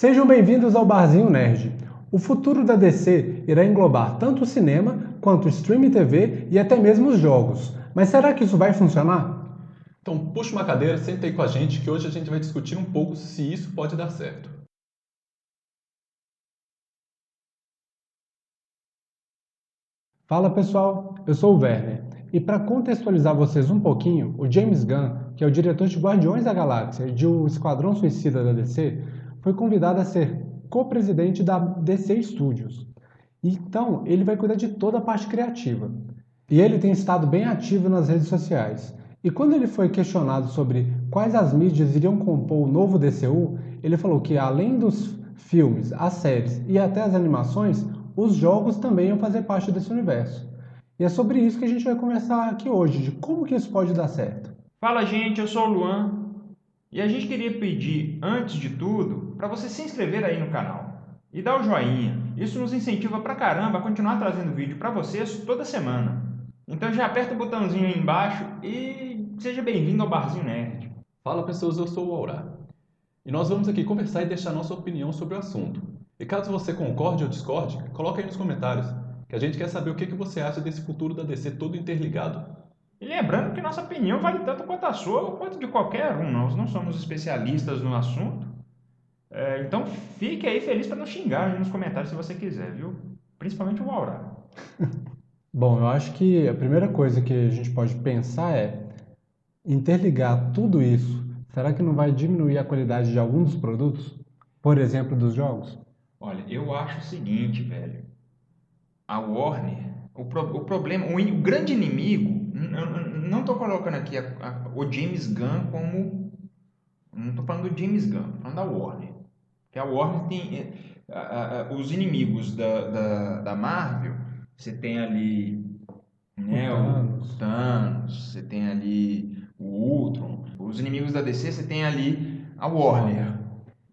Sejam bem-vindos ao Barzinho Nerd. O futuro da DC irá englobar tanto o cinema quanto o streaming TV e até mesmo os jogos. Mas será que isso vai funcionar? Então puxa uma cadeira, senta aí com a gente que hoje a gente vai discutir um pouco se isso pode dar certo. Fala pessoal, eu sou o Werner. E para contextualizar vocês um pouquinho, o James Gunn, que é o diretor de Guardiões da Galáxia e de O Esquadrão Suicida da DC, foi convidado a ser co-presidente da DC Studios. Então, ele vai cuidar de toda a parte criativa. E ele tem estado bem ativo nas redes sociais. E quando ele foi questionado sobre quais as mídias iriam compor o novo DCU, ele falou que além dos filmes, as séries e até as animações, os jogos também iam fazer parte desse universo. E é sobre isso que a gente vai conversar aqui hoje, de como que isso pode dar certo. Fala gente, eu sou o Luan e a gente queria pedir, antes de tudo, para você se inscrever aí no canal e dar o joinha. Isso nos incentiva pra caramba a continuar trazendo vídeo para vocês toda semana. Então já aperta o botãozinho aí embaixo e seja bem-vindo ao Barzinho Nerd. Fala pessoas, eu sou o Aura. E nós vamos aqui conversar e deixar nossa opinião sobre o assunto. E caso você concorde ou discorde, coloca aí nos comentários, que a gente quer saber o que você acha desse futuro da DC todo interligado. E lembrando que nossa opinião vale tanto quanto a sua ou quanto de qualquer um, nós não somos especialistas no assunto. Então fique aí feliz para nos xingar aí nos comentários se você quiser, viu? Principalmente o Aura. Bom, eu acho que a primeira coisa que a gente pode pensar é interligar tudo isso. Será que não vai diminuir a qualidade de algum dos produtos? Por exemplo, dos jogos? Olha, eu acho o seguinte, velho. A Warner, o problema, o grande inimigo, eu não estou colocando aqui o James Gunn como. Não estou falando do James Gunn, estou falando da Warner. Que a Warner tem. Os inimigos da Marvel, você tem ali, né, o Thanos, você tem ali o Ultron. Os inimigos da DC, você tem ali a Warner.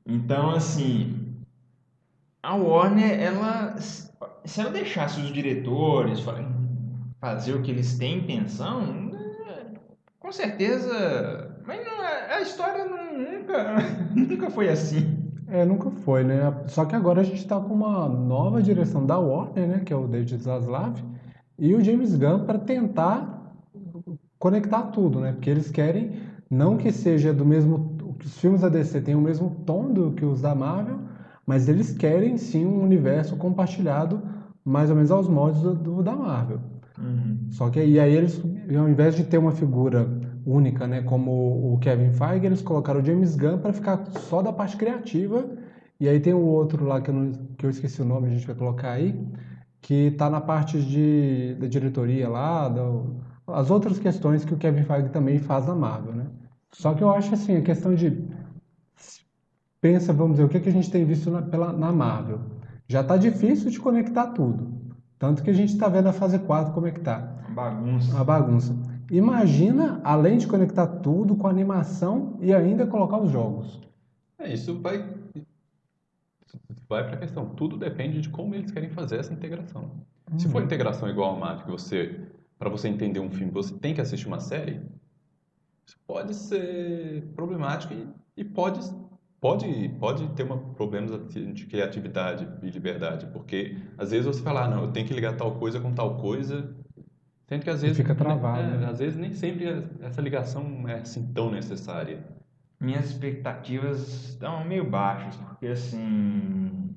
Então, assim, a Warner, ela, se ela deixasse os diretores fazer o que eles têm intenção, com certeza. Mas a história nunca, nunca foi assim. Nunca foi, né? Só que agora a gente está com uma nova direção da Warner, né? Que é o David Zaslav e o James Gunn para tentar conectar tudo, né? Porque eles querem não que seja do mesmo, que os filmes da DC tenham o mesmo tom do que os da Marvel, mas eles querem sim um universo compartilhado mais ou menos aos moldes do da Marvel. Só que aí eles, ao invés de ter uma figura única, né, como o Kevin Feige, eles colocaram o James Gunn para ficar só da parte criativa. E aí tem o outro lá que eu esqueci o nome, a gente vai colocar aí, que está na parte da diretoria lá, as outras questões que o Kevin Feige também faz na Marvel, né? Só que eu acho assim, a questão de pensa, vamos dizer, o que a gente tem visto na Marvel. Já está difícil de conectar tudo. Tanto que a gente está vendo a fase 4 como é que tá. Bagunça. A bagunça. Imagina, além de conectar tudo com animação e ainda colocar os jogos. Isso vai para a questão. Tudo depende de como eles querem fazer essa integração. Se for integração igual a Marvel, que para você entender um filme, você tem que assistir uma série, isso pode ser problemático e pode ter problemas de criatividade e liberdade, porque às vezes você fala, não, eu tenho que ligar tal coisa com tal coisa, sendo que às E vezes, fica travado, né? às vezes nem sempre essa ligação é assim tão necessária. Minhas expectativas estão meio baixas, porque assim.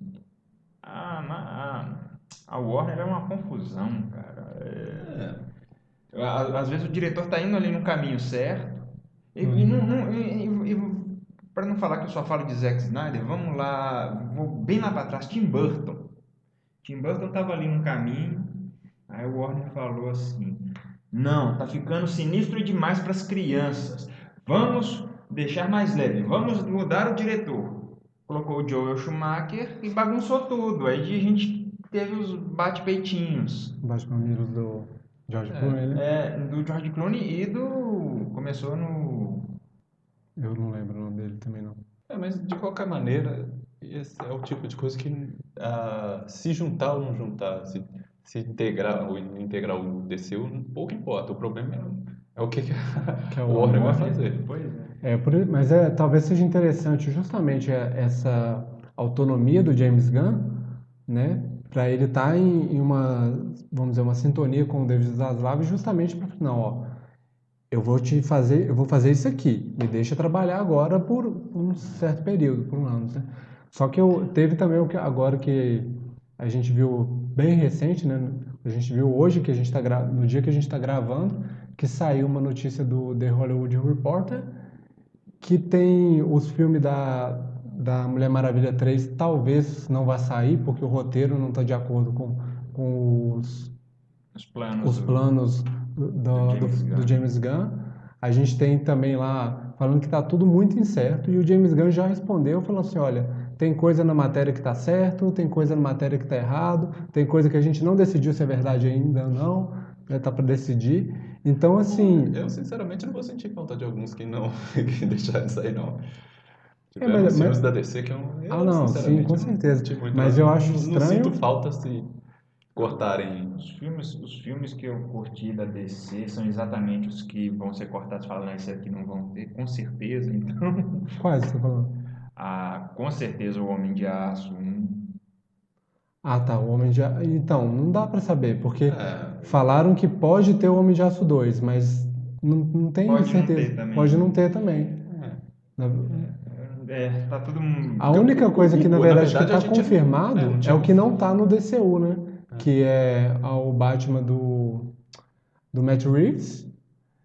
A Warner é uma confusão, cara. Às vezes o diretor tá indo ali no caminho certo. Para não falar que eu só falo de Zack Snyder, vamos lá, vou bem lá para trás, Tim Burton. Tim Burton tava ali no caminho, aí o Warner falou assim: "Não, tá ficando sinistro demais para as crianças. Vamos deixar mais leve, vamos mudar o diretor." Colocou o Joel Schumacher e bagunçou tudo. Aí a gente teve os bate-peitinhos. Baixo Mamilos do George Clooney, né? Do George Clooney e do. Começou no. Eu não lembro o nome dele também não. Mas de qualquer maneira, esse é o tipo de coisa que se juntar ou não juntar, se integrar ou não integrar o DCU, pouco importa. O problema é o que Que é o Warner vai fazer. Pois é. Mas talvez seja interessante justamente essa autonomia do James Gunn, né? Para ele estar em uma, vamos dizer, uma sintonia com o David Zaslav, justamente para não, ó, eu vou fazer isso aqui, me deixa trabalhar agora por um certo período, por um ano, né? Só que teve também o que agora que a gente viu bem recente, né? A gente viu hoje que a gente no dia que a gente está gravando, que saiu uma notícia do The Hollywood Reporter que tem os filmes da Mulher Maravilha 3 talvez não vá sair, porque o roteiro não está de acordo com Os planos os planos do, do do, James do Gunn. James Gunn. A gente tem também lá falando que está tudo muito incerto e o James Gunn já respondeu, falou assim, olha, tem coisa na matéria que está certo, tem coisa na matéria que está errado, tem coisa que a gente não decidiu se é verdade ainda ou não, está para decidir. Então, assim, Eu, sinceramente, não vou sentir falta de alguns que não que deixaram de sair, não. é, Tiveram os filmes da DC que ah, eu não, sim, sinceramente, com eu não certeza. curti muito, não. Mas eu acho Não sinto estranho. falta se cortarem. Os filmes que eu curti da DC são exatamente os que vão ser cortados, falando, "Ah, esse aqui não vão ter, com certeza." Então, Quais você tá falando? com certeza o Homem de Aço 1. Ah, tá, o Homem de Aço. Então, não dá pra saber, porque É, falaram que pode ter o Homem de Aço 2, mas não tem Pode não certeza. ter também, Pode né? não ter também. Na- Tá tudo. A única coisa que, na na verdade, que verdade, a está gente não confirmado é tinha. o que não tá no DCU, né? Que é o Batman do Matt Reeves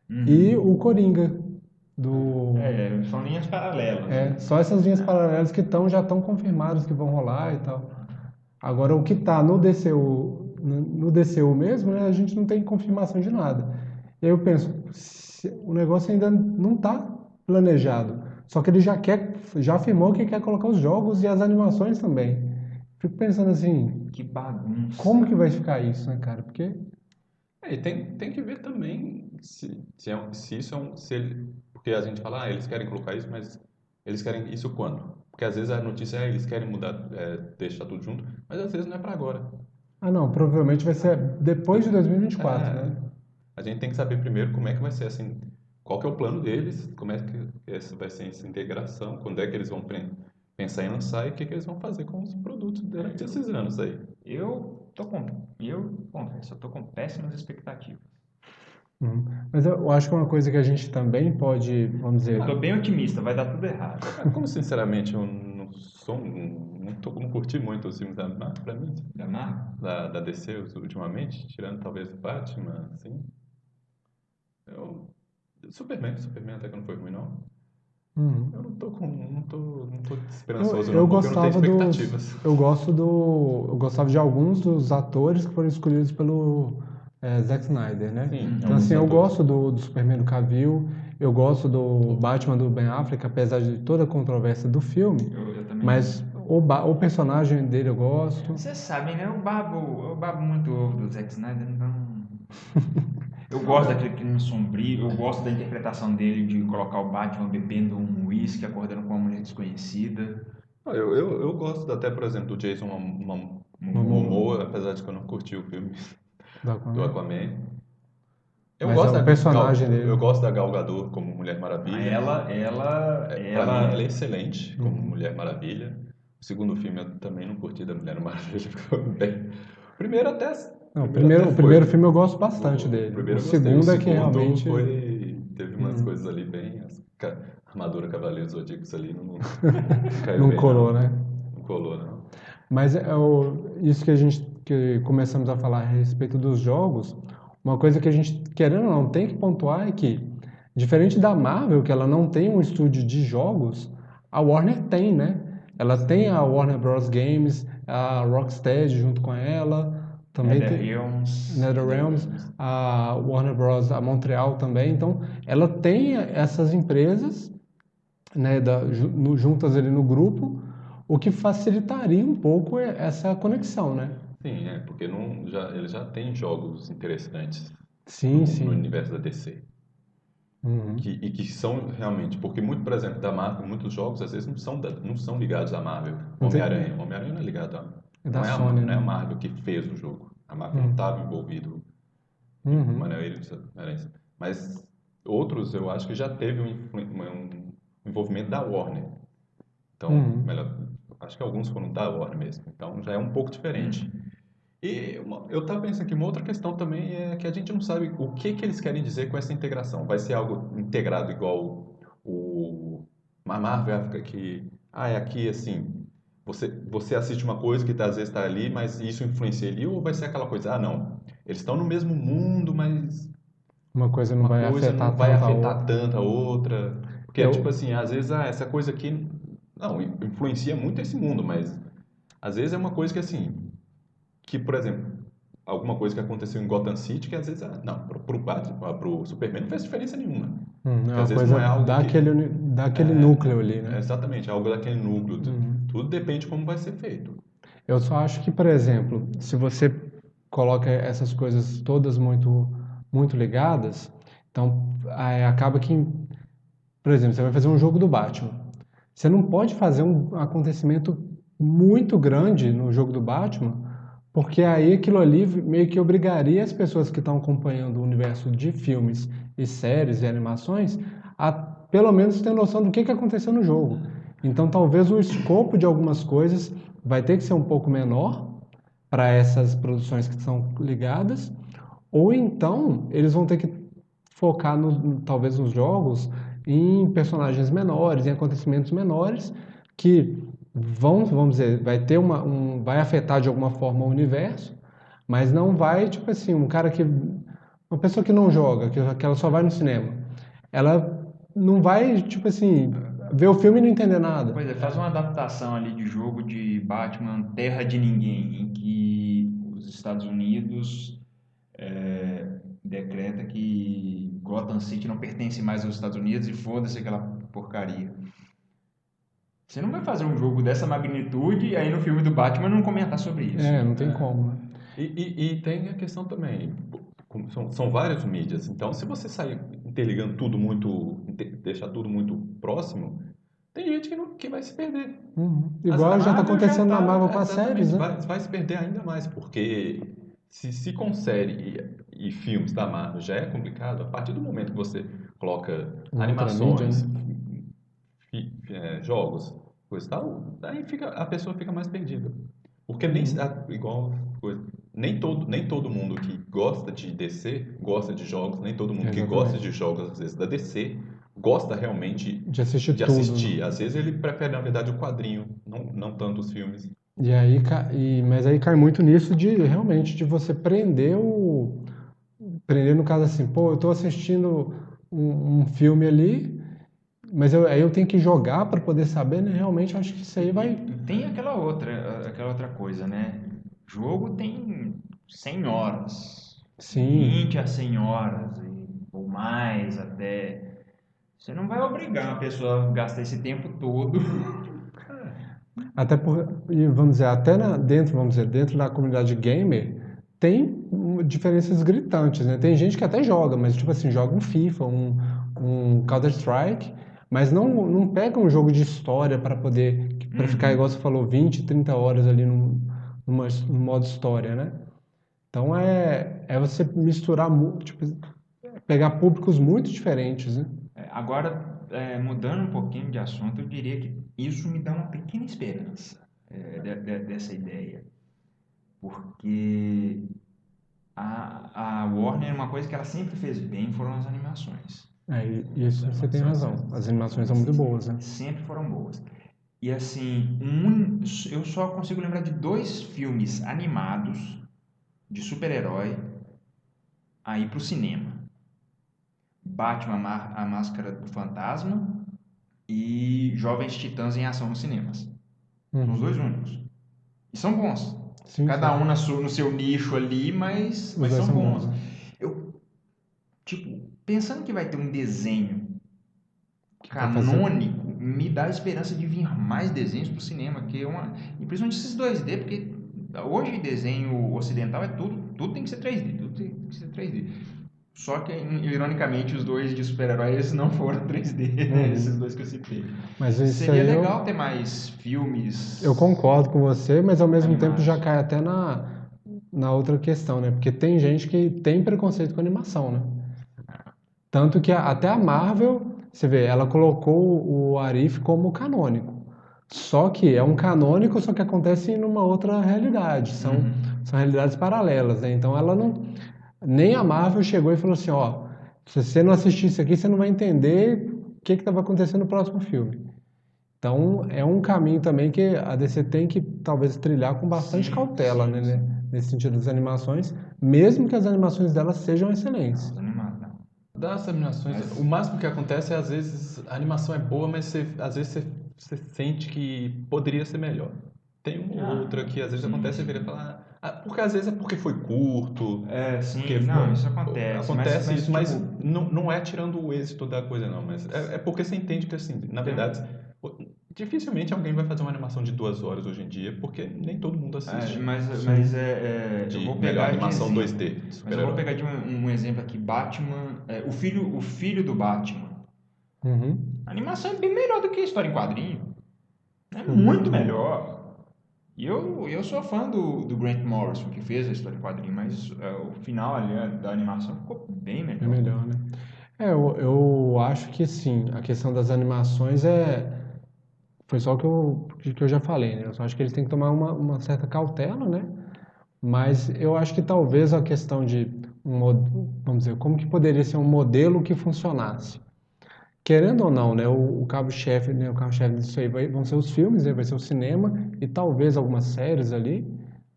e Uhum. o Coringa do. São linhas paralelas, né? Só essas linhas paralelas que já estão confirmadas que vão rolar e tal. Agora, o que está no DCU mesmo, né, a gente não tem confirmação de nada. E aí eu penso, o negócio ainda não está planejado. Só que ele já afirmou que quer colocar os jogos e as animações também. Fico pensando assim, Que bagunça. como que vai ficar isso, né, cara? Porque, E tem que ver também se isso é um. Se ele, porque a gente fala, eles querem colocar isso, mas eles querem isso quando? Porque às vezes a notícia é eles querem mudar, deixar tudo junto, mas às vezes não é para agora. não, provavelmente vai ser depois de 2024, É, né? a gente tem que saber primeiro como é que vai ser assim, qual que é o plano deles, como é que essa vai ser essa integração, quando é que eles vão pensar em lançar e o que que eles vão fazer com os produtos durante esses anos aí. Eu confesso, eu tô com péssimas expectativas. Uhum. Mas eu acho que uma coisa que a gente também pode, vamos dizer, Eu tô bem otimista, vai dar tudo errado. Como sinceramente eu não sou não curti muito os filmes da Marvel, pra mim, Da Marvel? da DC ultimamente, tirando talvez o Batman, assim. Eu, Superman até que não foi ruim não. uhum. Eu não tô Eu, esperançoso eu não, porque eu não tenho gostava expectativas. eu gostava de alguns dos atores que foram escolhidos pelo Zack Snyder, né? Sim, Então alguns assim, eu atores. gosto do Superman do Cavill, eu gosto do Batman do Ben Affleck, apesar de toda a controvérsia do filme, Eu também mas gosto. o personagem dele eu gosto. Vocês sabem, né? Eu babo muito o ovo do Zack Snyder, então. Eu gosto daquele clima sombrio, eu gosto da interpretação dele de colocar o Batman bebendo um uísque, acordando com uma mulher desconhecida. Eu gosto até, por exemplo, do Jason Momoa, Momoa, apesar de que eu não curti o filme do do Aquaman. Aquaman. Mas é o personagem dele. Eu gosto da Gal Gadot como Mulher Ah, Maravilha. Pra mim, ela é ela. excelente como Mulher Maravilha. O segundo filme eu também não curti da Mulher Maravilha, ficou bem. O primeiro até, Não, até o foi. primeiro filme eu gosto bastante O dele. O primeiro eu gostei. O segundo é que segundo realmente teve umas coisas ali bem. Armadura Cavaleiros Zodíacos ali não caiu não bem, colou, não. né? Não colou, não. Mas isso que começamos a falar a respeito dos jogos, uma coisa que a gente, querendo ou não, tem que pontuar é que, diferente da Marvel, que ela não tem um estúdio de jogos, a Warner tem, né? Ela tem a Warner Bros. Games, a Rocksteady junto com ela, também tem NetherRealms. NetherRealms, a Warner Bros. A Montreal também. Então, ela tem essas empresas, né, juntas ali no grupo, o que facilitaria um pouco essa conexão, né? Sim, porque ele já tem jogos interessantes Sim, no sim. universo da DC. Uhum. E que são realmente, porque muito, por exemplo, da Marvel, muitos jogos às vezes não são ligados à Marvel. Não tem- Homem-Aranha não é ligado É da Sony, não é a né? Marvel que fez o jogo. A Marvel não Uhum. estava envolvido de Uhum. maneira diferente. Mas outros eu acho que já teve um envolvimento da Warner. Então, Uhum. melhor, acho que alguns foram da Warner mesmo, então já é um pouco diferente. E eu estava pensando que uma outra questão também é que a gente não sabe o que que eles querem dizer com essa integração. Vai ser algo integrado igual a Marvel fica que, é aqui assim, você assiste uma coisa que às vezes está ali, mas isso influencia ali, ou vai ser aquela coisa, não, eles estão no mesmo mundo, mas Uma coisa não uma vai coisa não afetar vai tanto a afetar outra. tanto a outra. Porque é tipo Eu, assim, às vezes, essa coisa aqui, não, influencia muito esse mundo, mas às vezes é uma coisa que assim, que, por exemplo, alguma coisa que aconteceu em Gotham City, que às vezes, não, pro Batman, pro Superman não faz diferença nenhuma. é Porque uma às vezes não coisa é algo que. daquele núcleo ali, É né? exatamente, é algo daquele núcleo. Uhum. Tudo depende de como vai ser feito. Eu só acho que, por exemplo, se você coloca essas coisas todas muito ligadas, então acaba que, por exemplo, você vai fazer um jogo do Batman. Você não pode fazer um acontecimento muito grande no jogo do Batman, porque aí aquilo ali meio que obrigaria as pessoas que estão acompanhando o universo de filmes e séries e animações a pelo menos ter noção do que aconteceu no jogo. Então talvez o escopo de algumas coisas vai ter que ser um pouco menor para essas produções que são ligadas, ou então eles vão ter que focar talvez nos jogos em personagens menores, em acontecimentos menores que vamos dizer, vai ter vai afetar de alguma forma o universo, mas não vai, tipo assim, uma pessoa que não joga, que ela só vai no cinema, ela não vai, tipo assim, ver o filme e não entender nada. Pois é, faz uma adaptação ali de jogo de Batman Terra de Ninguém, em que os Estados Unidos decreta que Gotham City não pertence mais aos Estados Unidos e foda-se aquela porcaria. Você não vai fazer um jogo dessa magnitude e aí no filme do Batman não comentar sobre isso. Não tem como, né? E tem a questão também, são várias mídias, então se você sair interligando tudo muito, deixar tudo muito próximo, tem gente que vai se perder. Uhum. A Igual já está Marvel já acontecendo na está, Marvel com as séries, exatamente, né? vai se perder ainda mais, porque se com série e filmes da Marvel já é complicado, a partir do momento que você coloca Uma outra mídia, animações, né? jogos, coisa e tal, aí a pessoa fica mais perdida. Porque Uhum. igual coisa, nem todo mundo que gosta de DC gosta de jogos, nem todo mundo que gosta de Exatamente. jogos, às vezes, da DC, gosta realmente De assistir de tudo, né? assistir. Às vezes ele prefere, na verdade, o quadrinho, não tanto os filmes. E aí, mas aí cai muito nisso de realmente de você prender no caso assim, pô, eu tô assistindo um filme ali, mas aí eu tenho que jogar para poder saber, né? Realmente eu acho que isso E, aí vai, e tem aquela outra coisa, né? Jogo tem 100 horas, de sim, 20 a 100 horas, ou mais até. Você não vai obrigar a pessoa a gastar esse tempo todo. até e vamos dizer, vamos dizer, dentro da comunidade gamer tem diferenças gritantes, né? Tem gente que até joga, mas tipo assim, joga um FIFA, um Counter-Strike, mas não pega um jogo de história para ficar igual você Uhum. falou, 20, 30 horas ali no modo história, né? Então é você misturar, tipo, pegar públicos muito diferentes, né? Agora, mudando um pouquinho de assunto, eu diria que isso me dá uma pequena esperança dessa ideia. Porque a Warner, uma coisa que ela sempre fez bem foram as animações. Isso As você tem animações razão. As animações são muito Assim, boas, né? sempre foram boas. E assim, eu só consigo lembrar de 2 filmes animados de super-herói a ir pro cinema. Batman, a Máscara do Fantasma e Jovens Titãs em Ação nos cinemas. São os dois Uhum. únicos. E são bons. Sim, Cada sim. um no seu nicho ali, mas Os dois são são bons, bons. né? Eu, tipo, pensando que vai ter um desenho Que vai fazer. canônico, me dá a esperança de vir mais desenhos pro cinema, que é e principalmente esses 2D, porque hoje desenho ocidental tudo tem que ser 3D, tudo tem que ser 3D. Só que, ironicamente, os dois de super-heróis não foram 3D, esses Uhum. dois que eu citei. Mas isso Seria aí legal eu, ter mais eu filmes concordo com você, mas ao mesmo tempo já animados. cai até na outra questão, né? Porque tem gente que tem preconceito com animação, né? Tanto que até a Marvel, você vê, ela colocou o Arif como canônico. Só que é um canônico, só que acontece numa outra realidade. São realidades paralelas, né? Então ela não. Nem a Marvel chegou e falou assim, ó, se você não assistir isso aqui, você não vai entender o que estava acontecendo no próximo filme. Então é um caminho também que a DC tem que talvez trilhar com bastante Sim, cautela, sim, né? sim. Nesse sentido das animações, mesmo que as animações delas sejam excelentes. Os animados, não. Das animações, Mas- o máximo que acontece é às vezes a animação é boa, mas às vezes você sente que poderia ser melhor. Tem uma ou outra que às vezes sim, acontece e sim. vira falar, porque às vezes é porque foi curto, Sim, porque não, isso acontece. acontece Mas isso, mas tipo, não é tirando o êxito da coisa não, mas é porque você entende que assim, na tem um- verdade, dificilmente alguém vai fazer uma animação de 2 horas hoje em dia, porque nem todo mundo assiste mas Sim. eu de vou melhor pegar de animação exemplo. 2D de Mas eu vou super-herói. pegar de um exemplo aqui, Batman, o filho do Batman. Uhum. A animação é bem melhor do que a história em quadrinho. É Foi muito muito bom. melhor. E eu sou fã do Grant Morrison, que fez a história em quadrinho, mas o final ali da animação ficou bem É melhor. melhor, né? Eu acho que sim, a questão das animações foi só o que eu já falei, né? Eu só acho que eles têm que tomar uma certa cautela, né? Mas eu acho que talvez a questão de, vamos dizer, como que poderia ser um modelo que funcionasse. Querendo ou não, né? O cabo-chefe, né? O carro-chefe disso aí vão ser os filmes, né? Vai ser o cinema e talvez algumas séries ali,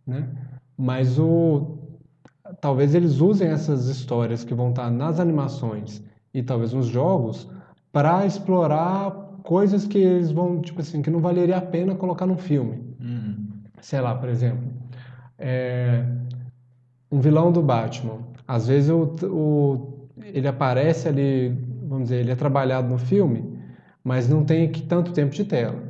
né? Mas talvez eles usem essas histórias que vão estar nas animações e talvez nos jogos para explorar coisas que eles vão, tipo assim, que não valeria a pena colocar num filme. Uhum. Sei lá, por exemplo, é, um vilão do Batman. Às vezes ele aparece ali, vamos dizer, ele é trabalhado no filme, mas não tem tanto tempo de tela.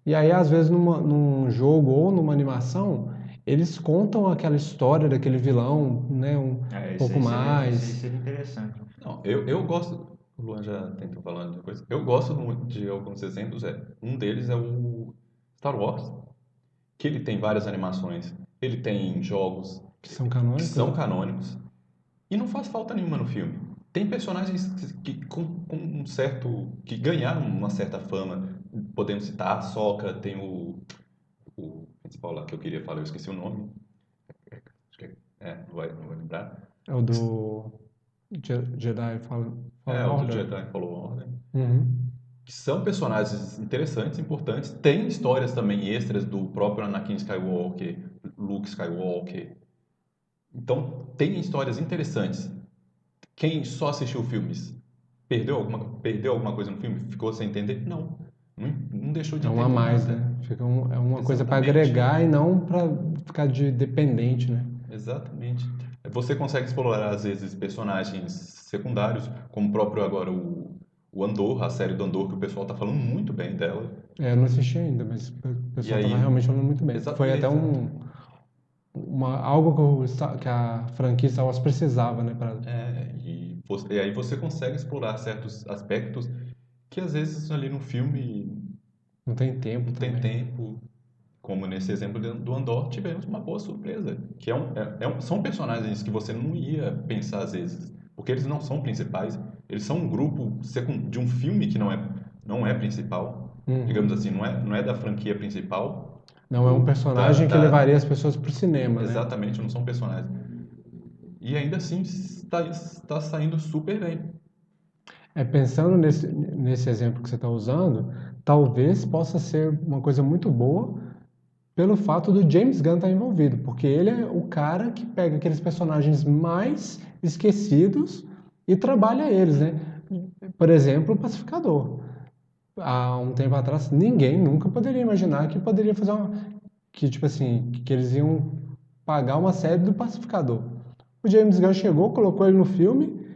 E aí, às vezes, num jogo ou numa animação, eles contam aquela história daquele vilão, né, um pouco Isso aí mais. seria interessante. Não, eu gosto. O Luan já tentou falar de coisa. Eu gosto muito de alguns exemplos. Um deles é o Star Wars, que ele tem várias animações, ele tem jogos Que são que canônicos, são né? canônicos e não faz falta nenhuma no filme. Tem personagens com um certo que ganharam uma certa fama. Podemos citar a Sokka, tem o principal lá que eu queria falar, eu esqueci o nome. Acho que não vai lembrar. É o do Jedi Fallen É o do Order. Jedi Fallen Order. Uhum. Que são personagens interessantes, importantes. Tem histórias também extras do próprio Anakin Skywalker, Luke Skywalker. Então, tem histórias interessantes. Quem só assistiu filmes perdeu alguma coisa no filme? Ficou sem entender? Não. Não deixou de É um a entender mais, nada. né? É uma coisa para Exatamente. agregar e não para ficar dependente, né? Exatamente. Você consegue explorar, às vezes, personagens secundários, como o próprio agora o Andor, a série do Andor, que o pessoal está falando muito bem dela. Eu não assisti ainda, mas o E pessoal estava aí, realmente falando muito bem. Foi até exato. algo que a franquia Star Wars precisava, né? E aí você consegue explorar certos aspectos que às vezes ali no filme Não tem tempo não tem também, né? tempo, como nesse exemplo do Andor, tivemos uma boa surpresa, que são personagens que você não ia pensar às vezes, porque eles não são principais, eles são um grupo de um filme que não é principal, digamos Uhum. assim, não é da franquia principal, Não é um personagem que levaria as pessoas pro cinema, né? exatamente, não são personagens. E ainda assim está saindo super bem. Pensando nesse exemplo que você está usando, talvez possa ser uma coisa muito boa pelo fato do James Gunn estar envolvido, porque ele é o cara que pega aqueles personagens mais esquecidos e trabalha eles, né? Por exemplo, o Pacificador. Há um tempo atrás, ninguém nunca poderia imaginar que poderia fazer que tipo assim, que eles iam pagar uma série do Pacificador. O James Gunn chegou, colocou ele no filme.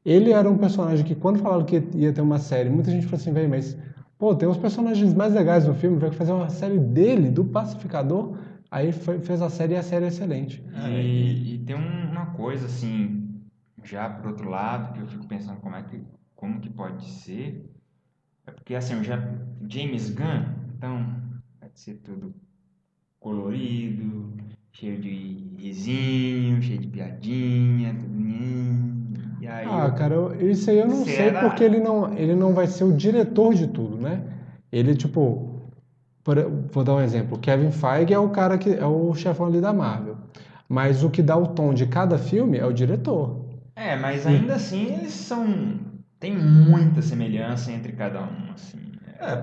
Ele era um personagem que quando falaram que ia ter uma série, muita gente falou assim, velho, mas pô, tem uns personagens mais legais no filme, vai fazer uma série dele, do Pacificador. Aí fez a série e a série é excelente. E tem uma coisa assim, já por outro lado, que eu fico pensando como que pode ser. É porque assim, James Gunn, então, vai ser tudo colorido, cheio de risinho, cheio de piadinha, tudo. E aí Ah, cara, isso aí eu não sei porque será? ele não vai ser o diretor de tudo, né? Ele, tipo, Vou dar um exemplo. O Kevin Feige é o cara que é o chefão ali da Marvel. Mas o que dá o tom de cada filme é o diretor. Mas ainda assim eles são. Tem muita semelhança entre cada um, assim.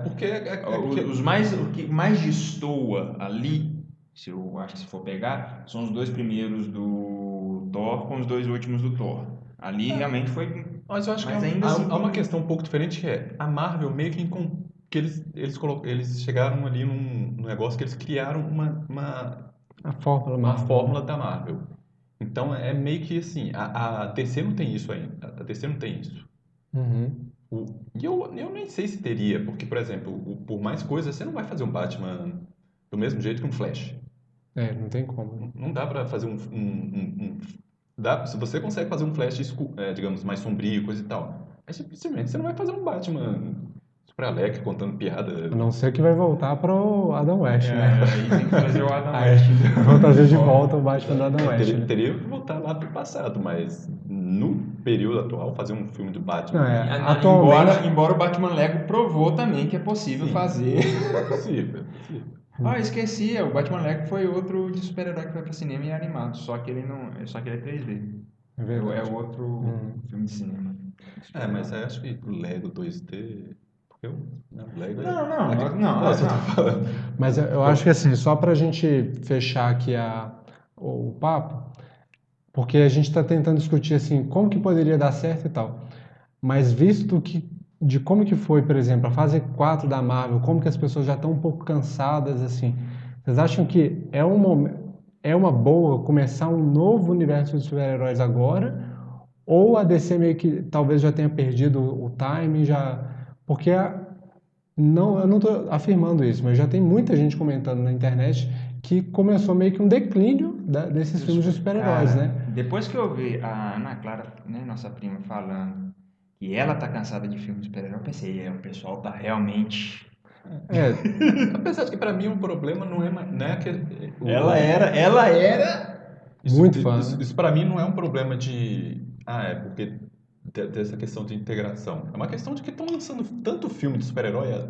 Porque O que mais destoa ali, se eu acho que se for pegar, são os dois primeiros do Thor com os dois últimos do Thor. Ali realmente foi. Mas eu acho que Mas ainda assim há uma tem- questão um pouco diferente que é a Marvel meio que eles chegaram ali num negócio que eles criaram A fórmula uma Marvel. fórmula da Marvel. Então é meio que assim, a DC não tem isso ainda. A DC não tem isso. Uhum. E eu nem sei se teria, porque, por exemplo, por mais coisas, você não vai fazer um Batman do mesmo jeito que um Flash. Não tem como. Não dá pra fazer dá, se você consegue fazer um Flash, digamos, mais sombrio, coisa e tal. Mas simplesmente você não vai fazer um Batman super alegre, contando piada. A não ser que vai voltar pro Adam West, né? Aí tem que trazer o Adam Aí, West. vão trazer de volta o Batman do Adam West, né? Teria que voltar lá pro passado, mas no período atual, fazer um filme do Batman Não, é. Embora, Atualmente- embora o Batman Lego provou também que é possível Sim. fazer. é possível. Esqueci, o Batman Lego foi outro de super-herói que foi para cinema e é animado, só que ele não, só que ele é 3D. É verdade. É outro filme de cinema. Mas eu acho que o Lego 2D. Porque o Lego é. Não, Você tá falando. Mas eu acho que assim, só pra gente fechar aqui o papo, porque a gente está tentando discutir assim, como que poderia dar certo e tal. Mas visto que de como que foi, por exemplo, a fase 4 da Marvel, como que as pessoas já estão um pouco cansadas assim. Vocês acham que é uma boa começar um novo universo de super-heróis agora? Ou a DC meio que talvez já tenha perdido o time, já. Porque não, eu não estou afirmando isso, mas já tem muita gente comentando na internet que começou meio que um declínio desses filmes de super-heróis, Cara, né? depois que eu vi a Ana Clara, né, nossa prima, falando que ela tá cansada de filme de super-herói, eu pensei, o pessoal tá realmente. Apesar de que pra mim o problema não é que. Ela era. Muito fã, Isso, né? isso para mim não é um problema de. É porque dessa questão de integração. É uma questão de que estão lançando tanto filme de super-herói a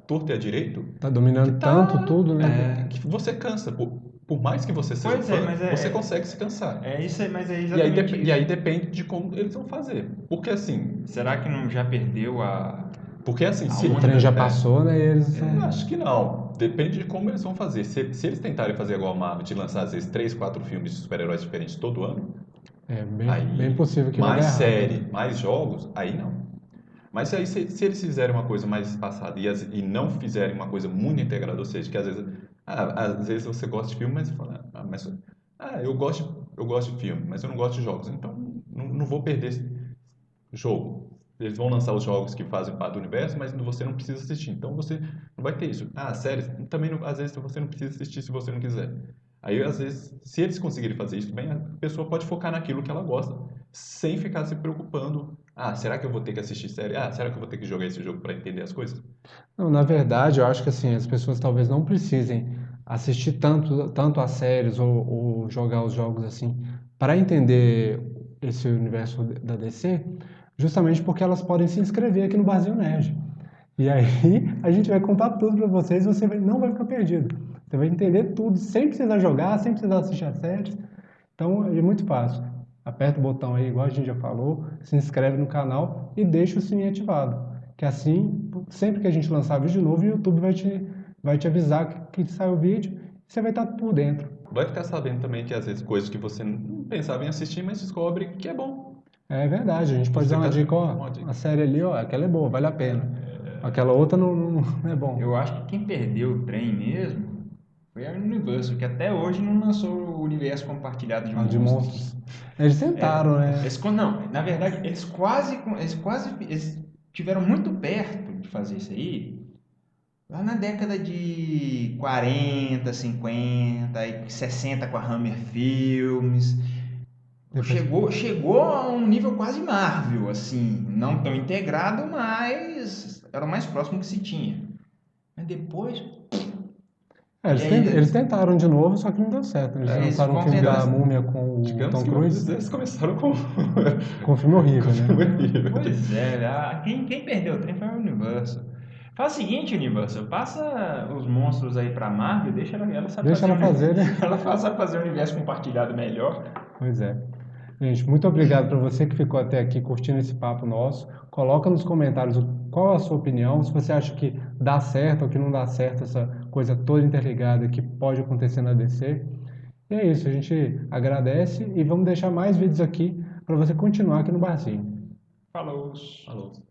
torto e a direito Tá dominando que tá. tanto tudo, né? Que você cansa. Por mais que você seja Pois é, fã, mas você consegue se cansar. É isso aí, mas é E aí, exatamente e isso. aí depende de como eles vão fazer. Porque assim. Será que não já perdeu a. Porque assim, se. O trem já passou, né? E eles. Eu acho que não. Depende de como eles vão fazer. Se eles tentarem fazer igual a Marvel, de lançar às vezes 3, 4 filmes de super-heróis diferentes todo ano, É aí bem possível que vai mais dar errado. série, mais jogos, aí não. Mas aí se eles fizerem uma coisa mais espaçada e não fizerem uma coisa muito integrada, ou seja, que às vezes você gosta de filme, mas você fala, eu gosto de filme, mas eu não gosto de jogos, então não vou perder esse jogo. Eles vão lançar os jogos que fazem parte do universo, mas você não precisa assistir. Então você não vai ter isso. Séries, também às vezes você não precisa assistir se você não quiser. Aí, às vezes, se eles conseguirem fazer isso bem, a pessoa pode focar naquilo que ela gosta, sem ficar se preocupando. Será que eu vou ter que assistir série? Será que eu vou ter que jogar esse jogo para entender as coisas? Não, na verdade, eu acho que assim, as pessoas talvez não precisem assistir tanto as séries ou jogar os jogos assim para entender esse universo da DC, justamente porque elas podem se inscrever aqui no Brasil Nerd. E aí a gente vai contar tudo para vocês e você não vai ficar perdido. Você vai entender tudo sem precisar jogar, sem precisar assistir as séries. Então é muito fácil. Aperta o botão aí, igual a gente já falou, se inscreve no canal e deixa o sininho ativado. Que assim, sempre que a gente lançar vídeo novo, o YouTube vai te avisar que saiu o vídeo e você vai estar por dentro. Vai ficar sabendo também que às vezes coisas que você não pensava em assistir, mas descobre que é bom. É verdade, a gente pode dar uma dica, ó, a série ali, ó, aquela é boa, vale a pena. Aquela outra não é bom. Eu acho que quem perdeu o trem mesmo foi a Universal, que até hoje não lançou o universo compartilhado de monstros. Eles tentaram, né? Não, na verdade, eles tiveram muito perto de fazer isso aí, lá na década de 40, 50 e 60 com a Hammer Films. Chegou a um nível quase Marvel, assim, não tão integrado, mas era o mais próximo que se tinha. Mas depois, Eles tentaram de novo, só que não deu certo. Eles lançaram um filme da Múmia com o Digamos Tom que Cruise. eles começaram com Com um filme horrível, né? pois é, quem perdeu o trem foi a Universal. Faz o seguinte, Universal, passa os monstros aí pra Marvel, deixa ela sabe Deixa ela fazer, né? sabe fazer um universo compartilhado melhor. Pois é. Gente, muito obrigado para você que ficou até aqui curtindo esse papo nosso. Coloca nos comentários qual a sua opinião, se você acha que dá certo ou que não dá certo essa coisa toda interligada que pode acontecer na DC. E é isso, a gente agradece e vamos deixar mais vídeos aqui para você continuar aqui no barzinho. Falou. Falou.